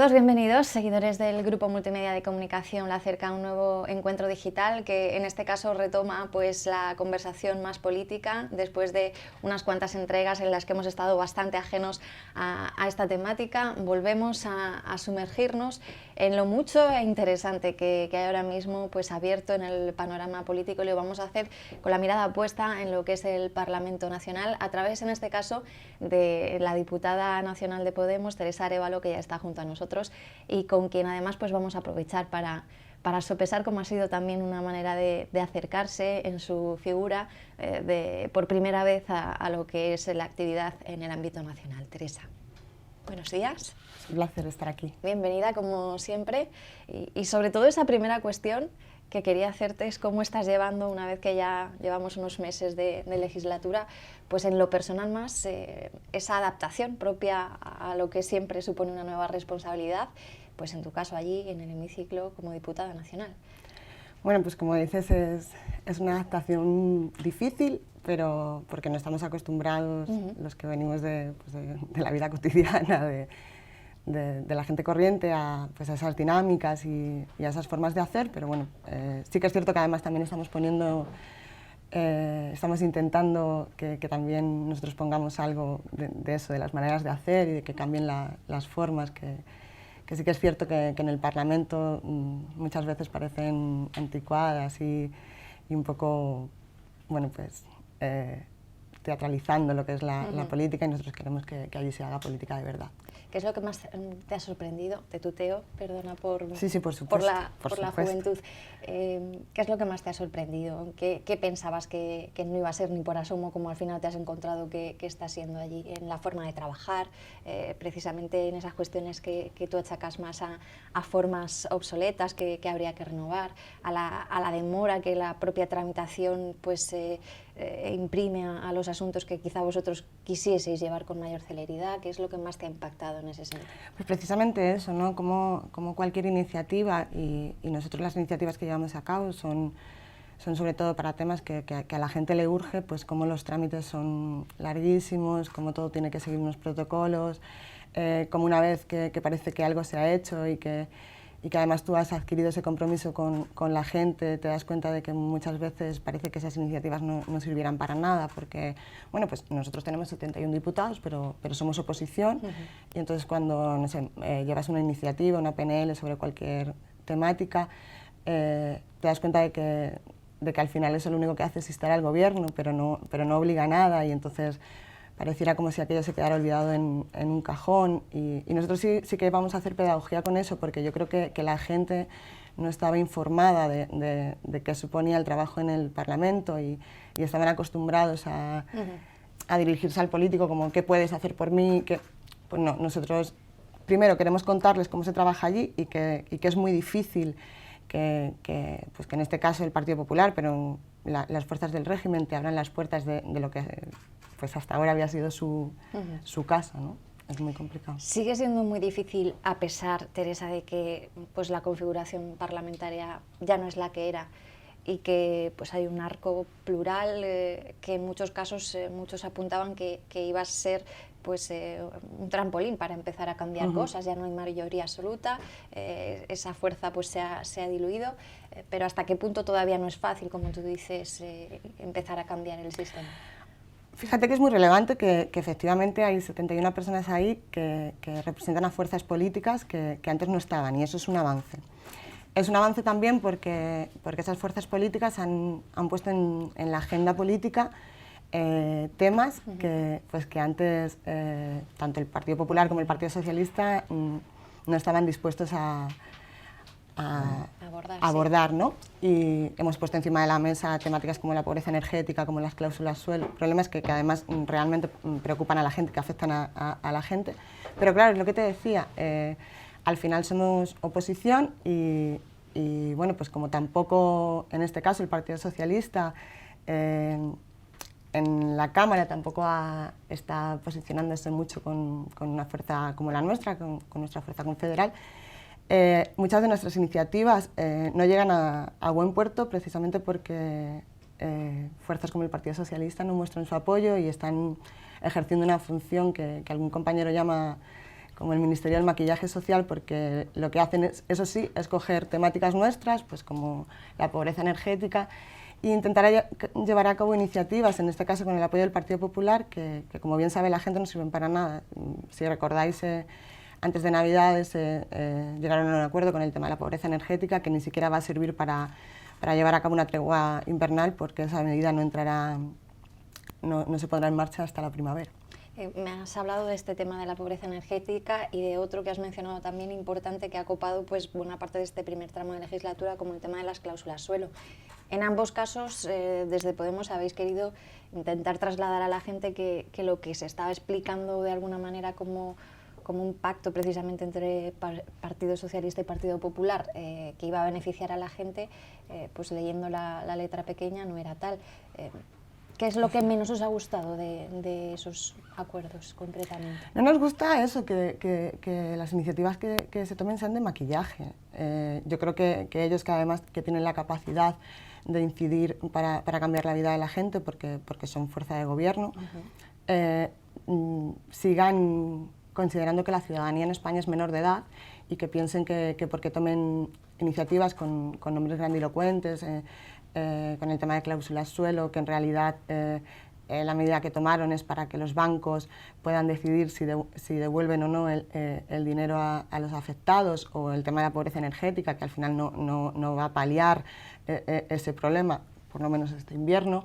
todos, bienvenidos, seguidores del Grupo Multimedia de Comunicación La Cerca, un nuevo encuentro digital que en este caso retoma pues, la conversación más política después de unas cuantas entregas en las que hemos estado bastante ajenos a esta temática. Volvemos a sumergirnos en lo mucho e interesante que hay ahora mismo pues, abierto en el panorama político, y lo vamos a hacer con la mirada puesta en lo que es el Parlamento Nacional a través, en este caso, de la diputada nacional de Podemos, Teresa Arévalo, que ya está junto a nosotros y con quien además pues vamos a aprovechar para sopesar cómo ha sido también una manera de acercarse en su figura por primera vez a lo que es la actividad en el ámbito nacional. Teresa, buenos días. Es un placer estar aquí. Bienvenida, como siempre, y sobre todo esa primera cuestión que quería hacerte es cómo estás llevando, una vez que ya llevamos unos meses de legislatura, pues en lo personal más esa adaptación propia a lo que siempre supone una nueva responsabilidad, pues en tu caso allí en el hemiciclo como diputada nacional. Bueno, pues como dices, es una adaptación difícil, pero porque no estamos acostumbrados los que venimos de la vida cotidiana, de la gente corriente a esas dinámicas y a esas formas de hacer, pero bueno, sí que es cierto que además también estamos intentando que también nosotros pongamos algo de eso, de las maneras de hacer y de que cambien las formas, que sí que es cierto que en el Parlamento muchas veces parecen anticuadas y un poco, bueno, pues teatralizando lo que es la política, y nosotros queremos que allí se haga política de verdad. ¿Qué es lo que más te ha sorprendido? Te tuteo, perdona por la juventud. ¿Qué es lo que más te ha sorprendido? ¿Qué pensabas que no iba a ser ni por asomo, como al final te has encontrado que está siendo allí? En la forma de trabajar, precisamente en esas cuestiones que tú achacas más a formas obsoletas que habría que renovar, a la demora que la propia tramitación pues, imprime a los asuntos que quizá vosotros quisieseis llevar con mayor celeridad. ¿Qué es lo que más te ha impactado en ese sentido? Pues precisamente eso, ¿no? Como cualquier iniciativa, y nosotros las iniciativas que llevamos a cabo son sobre todo para temas que a la gente le urge, pues como los trámites son larguísimos, como todo tiene que seguir unos protocolos, como una vez que parece que algo se ha hecho y que además tú has adquirido ese compromiso con la gente, te das cuenta de que muchas veces parece que esas iniciativas no sirvieran para nada, porque, bueno, pues nosotros tenemos 71 diputados, pero somos oposición, y entonces cuando, no sé, llevas una iniciativa, una PNL sobre cualquier temática, te das cuenta de que al final eso lo único que hace es instar al gobierno, pero no obliga a nada, y entonces pareciera como si aquello se quedara olvidado en un cajón, y nosotros sí que vamos a hacer pedagogía con eso, porque yo creo que la gente no estaba informada de qué suponía el trabajo en el Parlamento, y estaban acostumbrados a dirigirse al político como ¿qué puedes hacer por mí? Pues no, nosotros primero queremos contarles cómo se trabaja allí y que es muy difícil que en este caso el Partido Popular, pero las fuerzas del régimen te abran las puertas de lo que pues hasta ahora había sido su casa, ¿no? Es muy complicado. Sigue siendo muy difícil, a pesar, Teresa, de que pues, la configuración parlamentaria ya no es la que era y que pues, hay un arco plural que en muchos casos muchos apuntaban que iba a ser pues, un trampolín para empezar a cambiar cosas. Ya no hay mayoría absoluta, esa fuerza pues, se ha diluido, pero hasta qué punto todavía no es fácil, como tú dices, empezar a cambiar el sistema. Fíjate que es muy relevante que efectivamente hay 71 personas ahí que representan a fuerzas políticas que antes no estaban, y eso es un avance. Es un avance también porque esas fuerzas políticas han puesto en la agenda política temas que antes tanto el Partido Popular como el Partido Socialista no estaban dispuestos a abordar, ¿no? Y hemos puesto encima de la mesa temáticas como la pobreza energética, como las cláusulas suelo, problemas que además realmente preocupan a la gente, que afectan a la gente. Pero claro, es lo que te decía, al final somos oposición y bueno, pues como tampoco en este caso el Partido Socialista en la Cámara tampoco está posicionándose mucho con una fuerza como la nuestra, con nuestra fuerza confederal. Muchas de nuestras iniciativas no llegan a buen puerto precisamente porque fuerzas como el Partido Socialista no muestran su apoyo y están ejerciendo una función que algún compañero llama como el Ministerio del Maquillaje Social, porque lo que hacen es, eso sí, es coger temáticas nuestras, pues como la pobreza energética, e intentar llevar a cabo iniciativas, en este caso con el apoyo del Partido Popular, que como bien sabe la gente no sirven para nada. Si recordáis, antes de Navidades llegaron a un acuerdo con el tema de la pobreza energética, que ni siquiera va a servir para llevar a cabo una tregua invernal, porque esa medida no entrará, no se pondrá en marcha hasta la primavera. Me has hablado de este tema de la pobreza energética y de otro que has mencionado también importante, que ha copado pues, buena parte de este primer tramo de legislatura, como el tema de las cláusulas suelo. En ambos casos, desde Podemos habéis querido intentar trasladar a la gente que lo que se estaba explicando de alguna manera como un pacto precisamente entre Partido Socialista y Partido Popular, que iba a beneficiar a la gente, pues leyendo la letra pequeña no era tal. ¿Qué es lo que menos os ha gustado de esos acuerdos, concretamente? No nos gusta eso, que las iniciativas que se tomen sean de maquillaje. Yo creo que ellos, que además que tienen la capacidad de incidir para cambiar la vida de la gente, porque son fuerza de gobierno, sigan considerando que la ciudadanía en España es menor de edad y que piensen que porque tomen iniciativas con nombres grandilocuentes, con el tema de cláusulas suelo, que en realidad la medida que tomaron es para que los bancos puedan decidir si devuelven o no el dinero a los afectados, o el tema de la pobreza energética, que al final no va a paliar ese problema, por lo menos este invierno.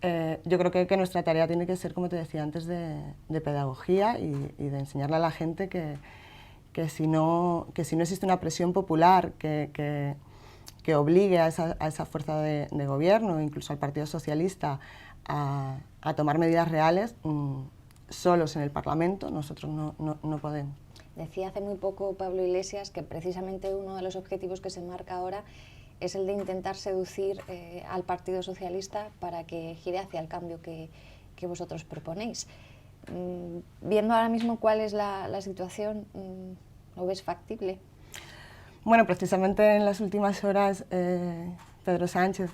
Yo creo que nuestra tarea tiene que ser, como te decía antes, de pedagogía y de enseñarle a la gente que si no existe una presión popular que obligue a esa fuerza de gobierno, incluso al Partido Socialista, a tomar medidas reales, solos en el Parlamento, nosotros no podemos. Decía hace muy poco Pablo Iglesias que precisamente uno de los objetivos que se marca ahora es el de intentar seducir al Partido Socialista para que gire hacia el cambio que vosotros proponéis. Viendo ahora mismo cuál es la situación, ¿lo ves factible? Bueno, precisamente en las últimas horas Pedro Sánchez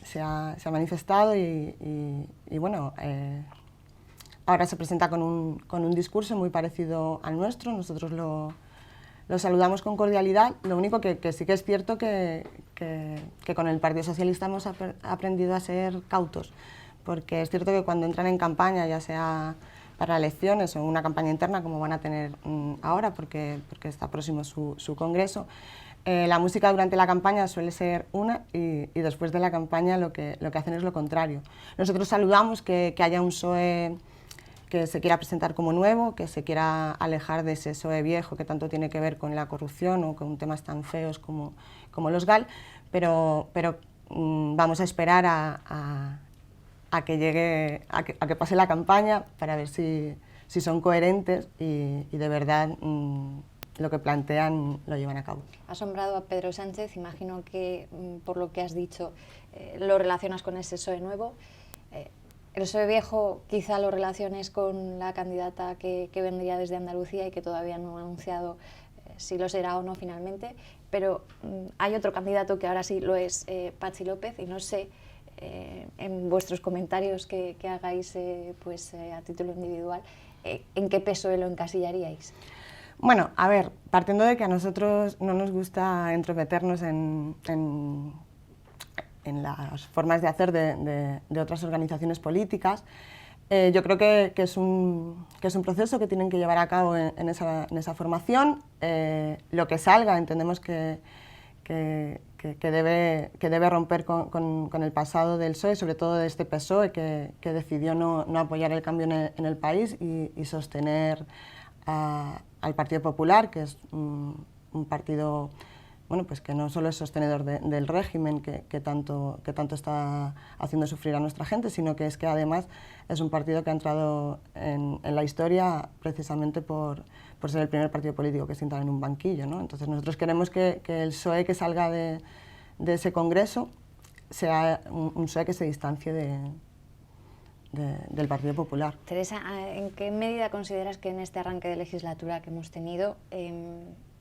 se ha manifestado y bueno, ahora se presenta con un discurso muy parecido al nuestro. Nosotros lo saludamos con cordialidad. Lo único que sí que es cierto que con el Partido Socialista hemos aprendido a ser cautos, porque es cierto que cuando entran en campaña, ya sea para elecciones o una campaña interna como van a tener ahora, porque está próximo su congreso, la música durante la campaña suele ser una y después de la campaña lo que hacen es lo contrario. Nosotros saludamos que haya un PSOE que se quiera presentar como nuevo, que se quiera alejar de ese PSOE viejo que tanto tiene que ver con la corrupción o con temas tan feos como los GAL, pero vamos a esperar a que llegue, a que pase la campaña para ver si son coherentes y de verdad lo que plantean lo llevan a cabo. Has nombrado a Pedro Sánchez, imagino que por lo que has dicho lo relacionas con ese PSOE nuevo. El PSOE viejo quizá lo relaciones con la candidata que vendría desde Andalucía y que todavía no ha anunciado si lo será o no finalmente, pero hay otro candidato que ahora sí lo es, Patxi López, y no sé en vuestros comentarios que hagáis a título individual, ¿en qué PSOE lo encasillaríais? Bueno, a ver, partiendo de que a nosotros no nos gusta entrometernos en las formas de hacer de otras organizaciones políticas, yo creo que es un proceso que tienen que llevar a cabo en esa formación. Lo que salga, entendemos que debe romper con el pasado del PSOE, sobre todo de este PSOE que decidió no apoyar el cambio en el país y sostener al Partido Popular, que es un partido bueno, pues que no solo es sostenedor del régimen que tanto está haciendo sufrir a nuestra gente, sino que además es un partido que ha entrado en la historia precisamente por ser el primer partido político que sienta en un banquillo, ¿no? Entonces nosotros queremos que el PSOE que salga de ese congreso sea un PSOE que se distancie del Partido Popular. Teresa, ¿en qué medida consideras que en este arranque de legislatura que hemos tenido,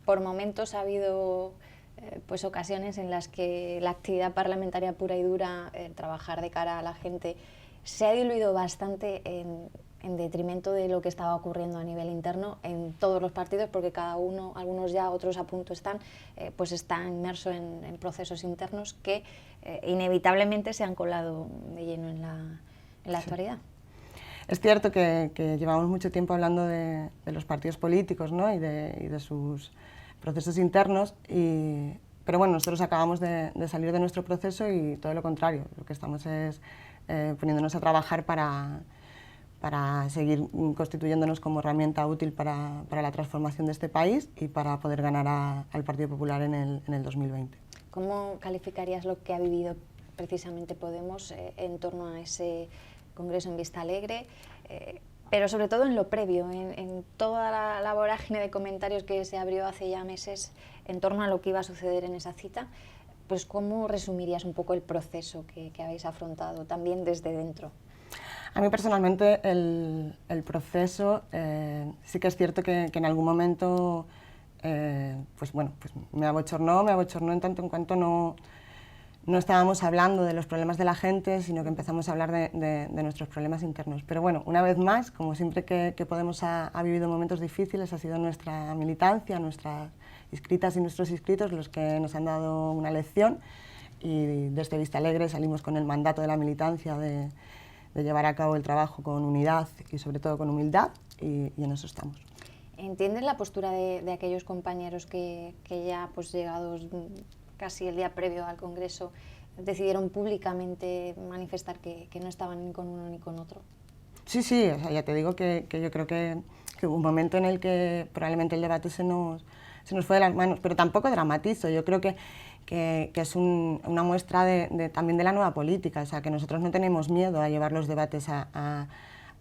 por momentos ha habido pues ocasiones en las que la actividad parlamentaria pura y dura, trabajar de cara a la gente, se ha diluido bastante en detrimento de lo que estaba ocurriendo a nivel interno en todos los partidos, porque cada uno, algunos ya, otros a punto están, pues está inmerso en procesos internos que inevitablemente se han colado de lleno en la actualidad. Es cierto que llevamos mucho tiempo hablando de los partidos políticos, ¿no? y de sus procesos internos, pero bueno, nosotros acabamos de salir de nuestro proceso y todo lo contrario, lo que estamos es poniéndonos a trabajar para seguir constituyéndonos como herramienta útil para la transformación de este país y para poder ganar al Partido Popular en el 2020. ¿Cómo calificarías lo que ha vivido precisamente Podemos en torno a ese congreso en Vistalegre, pero sobre todo en lo previo, en toda la vorágine de comentarios que se abrió hace ya meses en torno a lo que iba a suceder en esa cita? Pues ¿cómo resumirías un poco el proceso que habéis afrontado también desde dentro? A mí personalmente el proceso sí que es cierto que en algún momento pues me abochornó en tanto en cuanto no estábamos hablando de los problemas de la gente, sino que empezamos a hablar de nuestros problemas internos. Pero bueno, una vez más, como siempre que Podemos ha vivido momentos difíciles, ha sido nuestra militancia, nuestras inscritas y nuestros inscritos los que nos han dado una lección, y desde Vistalegre salimos con el mandato de la militancia de llevar a cabo el trabajo con unidad y sobre todo con humildad, y en eso estamos. ¿Entiendes la postura de aquellos compañeros que ya pues llegados casi el día previo al Congreso decidieron públicamente manifestar que no estaban ni con uno ni con otro? Sí, sí, o sea, ya te digo que yo creo que hubo un momento en el que probablemente el debate se nos fue de las manos, pero tampoco dramatizo. Yo creo que es una muestra también de la nueva política, o sea, que nosotros no tenemos miedo a llevar los debates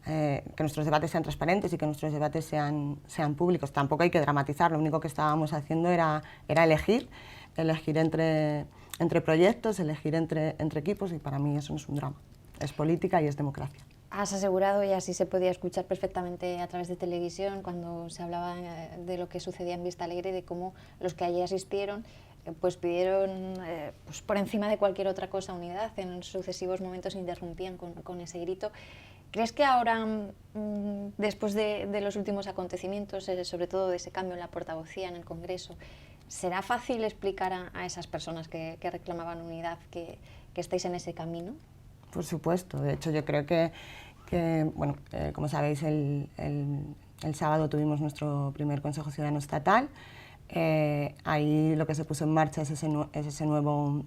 que nuestros debates sean transparentes y que nuestros debates sean públicos. Tampoco hay que dramatizar, lo único que estábamos haciendo era elegir entre proyectos, elegir entre equipos, y para mí eso no es un drama, es política y es democracia. Has asegurado, y así se podía escuchar perfectamente a través de televisión, cuando se hablaba de lo que sucedía en Vistalegre, de cómo los que allí asistieron pues pidieron pues por encima de cualquier otra cosa unidad. En sucesivos momentos se interrumpían con ese grito. ¿Crees que ahora, después de los últimos acontecimientos, sobre todo de ese cambio en la portavocía en el Congreso, será fácil explicar a esas personas que reclamaban unidad que estáis en ese camino? Por supuesto. De hecho, yo creo que bueno, como sabéis, el sábado tuvimos nuestro primer Consejo Ciudadano Estatal. Ahí lo que se puso en marcha es ese nuevo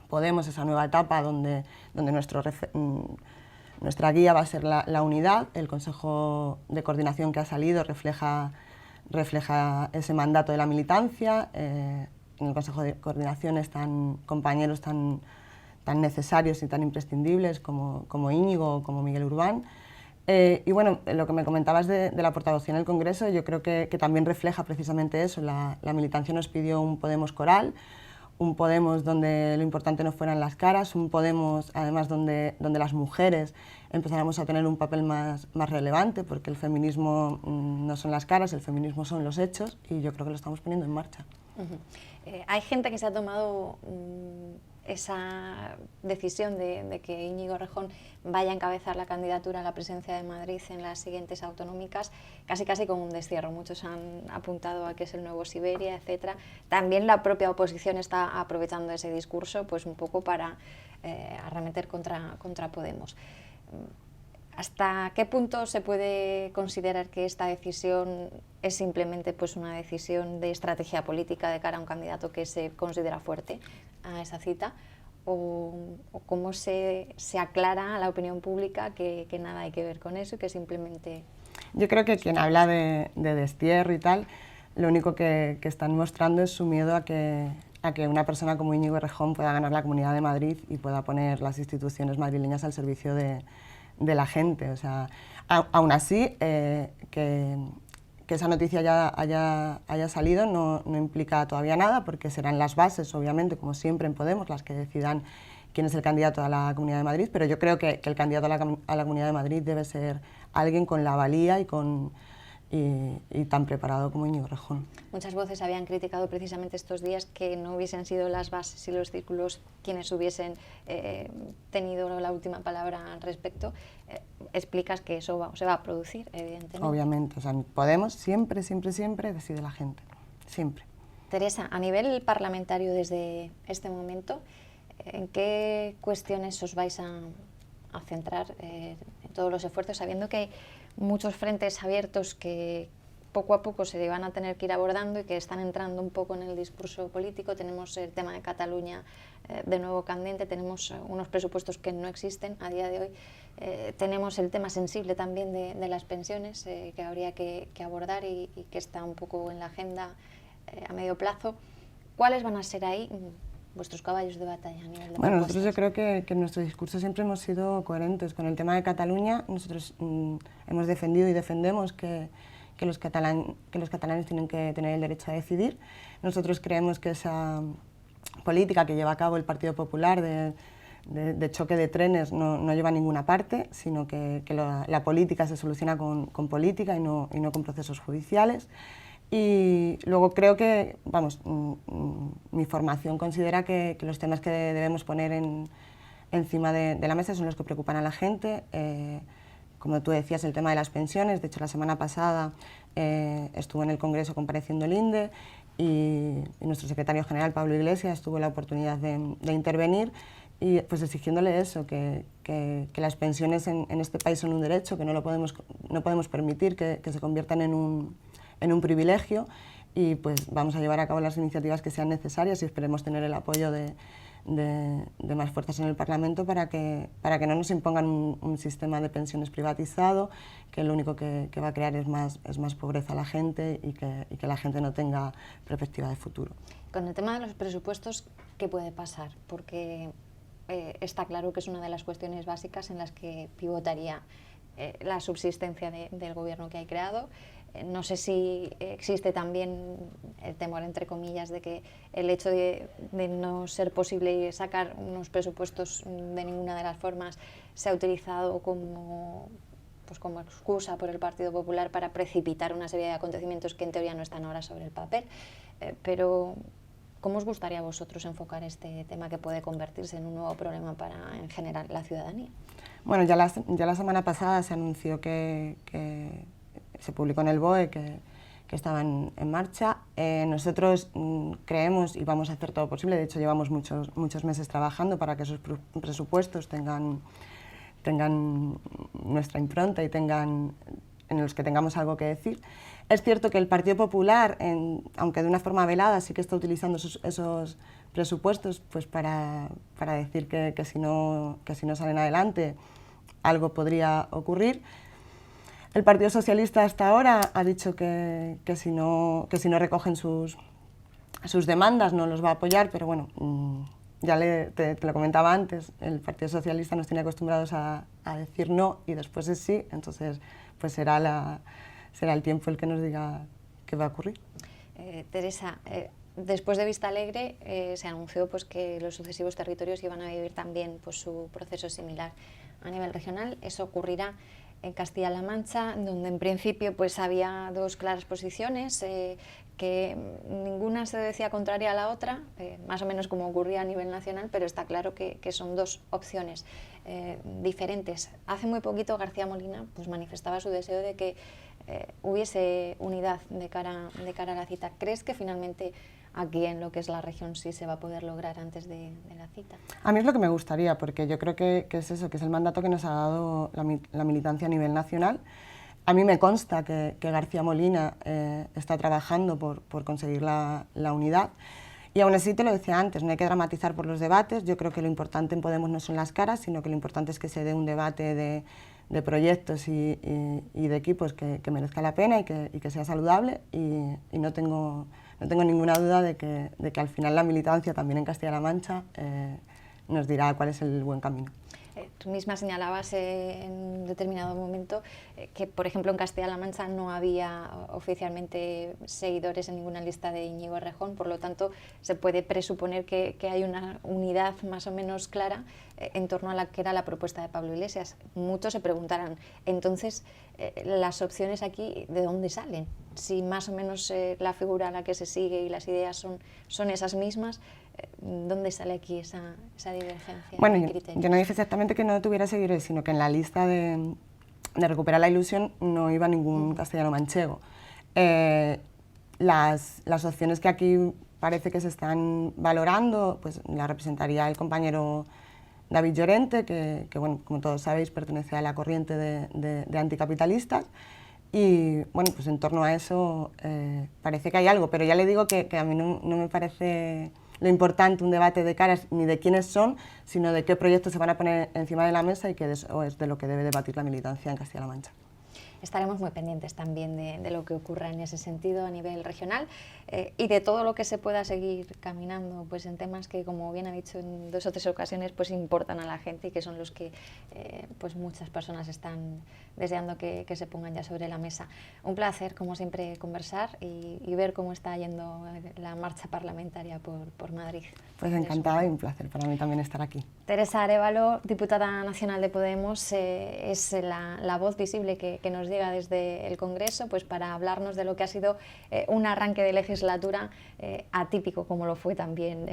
Podemos, esa nueva etapa donde nuestra guía va a ser la unidad. El Consejo de Coordinación que ha salido refleja ese mandato de la militancia. En el Consejo de Coordinación están compañeros tan necesarios y tan imprescindibles como Íñigo o como Miguel Urbán. Y bueno, lo que me comentabas de la portavocía en el Congreso, yo creo que también refleja precisamente eso. La militancia nos pidió un Podemos coral, un Podemos donde lo importante no fueran las caras, un Podemos además donde las mujeres empezáramos a tener un papel más relevante, porque el feminismo no son las caras, el feminismo son los hechos, y yo creo que lo estamos poniendo en marcha. Hay gente que se ha tomado esa decisión de que Íñigo Errejón vaya a encabezar la candidatura a la presidencia de Madrid en las siguientes autonómicas, casi con un destierro. Muchos han apuntado a que es el nuevo Siberia, etcétera. También la propia oposición está aprovechando ese discurso pues un poco para arremeter contra Podemos. ¿Hasta qué punto se puede considerar que esta decisión es simplemente pues una decisión de estrategia política de cara a un candidato que se considera fuerte a esa cita? ¿O cómo se aclara a la opinión pública que nada hay que ver con eso y que simplemente...? Yo creo que quien habla de destierro y tal, lo único que están mostrando es su miedo a que una persona como Íñigo Errejón pueda ganar la Comunidad de Madrid y pueda poner las instituciones madrileñas al servicio de la gente. O sea, aún así, que esa noticia ya haya salido no implica todavía nada, porque serán las bases, obviamente, como siempre en Podemos, las que decidan quién es el candidato a la Comunidad de Madrid, pero yo creo que el candidato a la Comunidad de Madrid debe ser alguien con la valía y con y tan preparado como Íñigo Errejón. Muchas voces habían criticado precisamente estos días que no hubiesen sido las bases y los círculos quienes hubiesen tenido la última palabra al respecto. Explicas que eso se va a producir, evidentemente. Obviamente, o sea, Podemos siempre, siempre, siempre decide la gente, siempre. Teresa, a nivel parlamentario desde este momento, ¿en qué cuestiones os vais a centrar en todos los esfuerzos, sabiendo que hay muchos frentes abiertos que poco a poco se van a tener que ir abordando y que están entrando un poco en el discurso político? Tenemos el tema de Cataluña de nuevo candente, tenemos unos presupuestos que no existen a día de hoy, tenemos el tema sensible también de las pensiones que habría que abordar y que está un poco en la agenda a medio plazo. ¿Cuáles van a ser ahí vuestros caballos de batalla a nivel de Bueno, nosotros yo creo que en nuestro discurso siempre hemos sido coherentes. Con el tema de Cataluña, nosotros hemos defendido y defendemos que los catalanes tienen que tener el derecho a decidir. Nosotros creemos que esa política que lleva a cabo el Partido Popular de choque de trenes no lleva a ninguna parte, sino que la política se soluciona con política y no con procesos judiciales. Y luego creo que, vamos, mi formación considera que los temas que debemos poner encima de la mesa son los que preocupan a la gente. Como tú decías, el tema de las pensiones. De hecho, la semana pasada estuvo en el Congreso compareciendo el INDE y nuestro secretario general, Pablo Iglesias, tuvo la oportunidad de intervenir y pues exigiéndole eso, que las pensiones en este país son un derecho, que no podemos permitir que se conviertan en un privilegio, y pues vamos a llevar a cabo las iniciativas que sean necesarias y esperemos tener el apoyo de más fuerzas en el Parlamento para que no nos impongan un sistema de pensiones privatizado, que lo único que va a crear es más pobreza a la gente y que la gente no tenga perspectiva de futuro. Con el tema de los presupuestos, ¿qué puede pasar? Porque está claro que es una de las cuestiones básicas en las que pivotaría la subsistencia del gobierno que hay creado. No sé si existe también el temor, entre comillas, de que el hecho de no ser posible sacar unos presupuestos de ninguna de las formas se ha utilizado como excusa por el Partido Popular para precipitar una serie de acontecimientos que en teoría no están ahora sobre el papel. Pero ¿cómo os gustaría a vosotros enfocar este tema que puede convertirse en un nuevo problema para, en general, la ciudadanía? Bueno, ya la semana pasada se anunció que se publicó en el BOE que estaban en marcha. Nosotros creemos y vamos a hacer todo posible, de hecho llevamos muchos meses trabajando para que esos presupuestos tengan nuestra impronta y en los que tengamos algo que decir. Es cierto que el Partido Popular, aunque de una forma velada, sí que está utilizando esos presupuestos pues para decir que si no salen adelante algo podría ocurrir. El Partido Socialista hasta ahora ha dicho que si no recogen sus demandas no los va a apoyar, pero bueno, ya te lo comentaba antes, el Partido Socialista nos tiene acostumbrados a decir no y después es sí, entonces pues será el tiempo el que nos diga qué va a ocurrir. Teresa, después de Vista Alegre se anunció pues, que los sucesivos territorios iban a vivir también pues, su proceso similar a nivel regional. Eso ocurrirá en Castilla-La Mancha, donde en principio pues, había dos claras posiciones, que ninguna se decía contraria a la otra, más o menos como ocurría a nivel nacional, pero está claro que son dos opciones diferentes. Hace muy poquito García Molina pues, manifestaba su deseo de que hubiese unidad de cara a la cita. ¿Crees que finalmente aquí en lo que es la región sí se va a poder lograr antes de la cita? A mí es lo que me gustaría, porque yo creo que es eso, que es el mandato que nos ha dado la militancia a nivel nacional. A mí me consta que García Molina está trabajando por conseguir la unidad. Y aún así, te lo decía antes, no hay que dramatizar por los debates. Yo creo que lo importante en Podemos no son las caras, sino que lo importante es que se dé un debate de proyectos y de equipos que merezca la pena y que sea saludable. Y no tengo ninguna duda de que al final la militancia, también en Castilla-La Mancha, nos dirá cuál es el buen camino. Tú misma señalabas en un determinado momento que, por ejemplo, en Castilla-La Mancha no había oficialmente seguidores en ninguna lista de Íñigo Errejón, por lo tanto, se puede presuponer que hay una unidad más o menos clara en torno a la que era la propuesta de Pablo Iglesias. Muchos se preguntarán, entonces, las opciones aquí, ¿de dónde salen? Si más o menos la figura a la que se sigue y las ideas son esas mismas, ¿dónde sale aquí esa divergencia bueno, de criterios? Yo no dije exactamente que no tuviera seguidores, sino que en la lista de Recuperar la Ilusión no iba ningún castellano manchego. Las opciones que aquí parece que se están valorando, pues la representaría el compañero David Llorente, que bueno, como todos sabéis, pertenece a la corriente de anticapitalistas. Y bueno, pues en torno a eso parece que hay algo, pero ya le digo que a mí no me parece lo importante un debate de caras ni de quiénes son, sino de qué proyectos se van a poner encima de la mesa y que eso es de lo que debe debatir la militancia en Castilla-La Mancha. Estaremos muy pendientes también de lo que ocurra en ese sentido a nivel regional y de todo lo que se pueda seguir caminando pues en temas que, como bien ha dicho en 2 o 3 ocasiones, pues importan a la gente y que son los que pues muchas personas están deseando que se pongan ya sobre la mesa. Un placer, como siempre, conversar y ver cómo está yendo la marcha parlamentaria por Madrid. Pues encantada y un placer para mí también estar aquí. Teresa Arévalo, diputada nacional de Podemos, es la voz visible que nos llega desde el Congreso pues para hablarnos de lo que ha sido un arranque de legislatura atípico, como lo fue también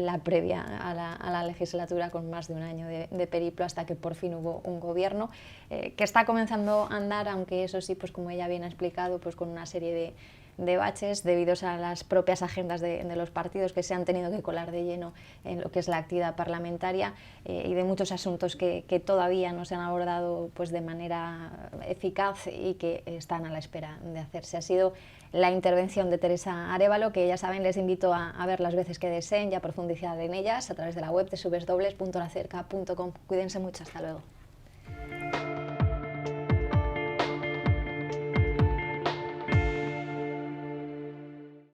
la previa a la legislatura, con más de un año de periplo hasta que por fin hubo un gobierno que está comenzando a andar, aunque eso sí, pues como ella bien ha explicado, pues con una serie de baches debidos a las propias agendas de los partidos que se han tenido que colar de lleno en lo que es la actividad parlamentaria y de muchos asuntos que todavía no se han abordado pues de manera eficaz y que están a la espera de hacerse. Ha sido la intervención de Teresa Arévalo, que ya saben, les invito a ver las veces que deseen y a profundizar en ellas a través de la web de www.lacerca.com. Cuídense mucho, hasta luego.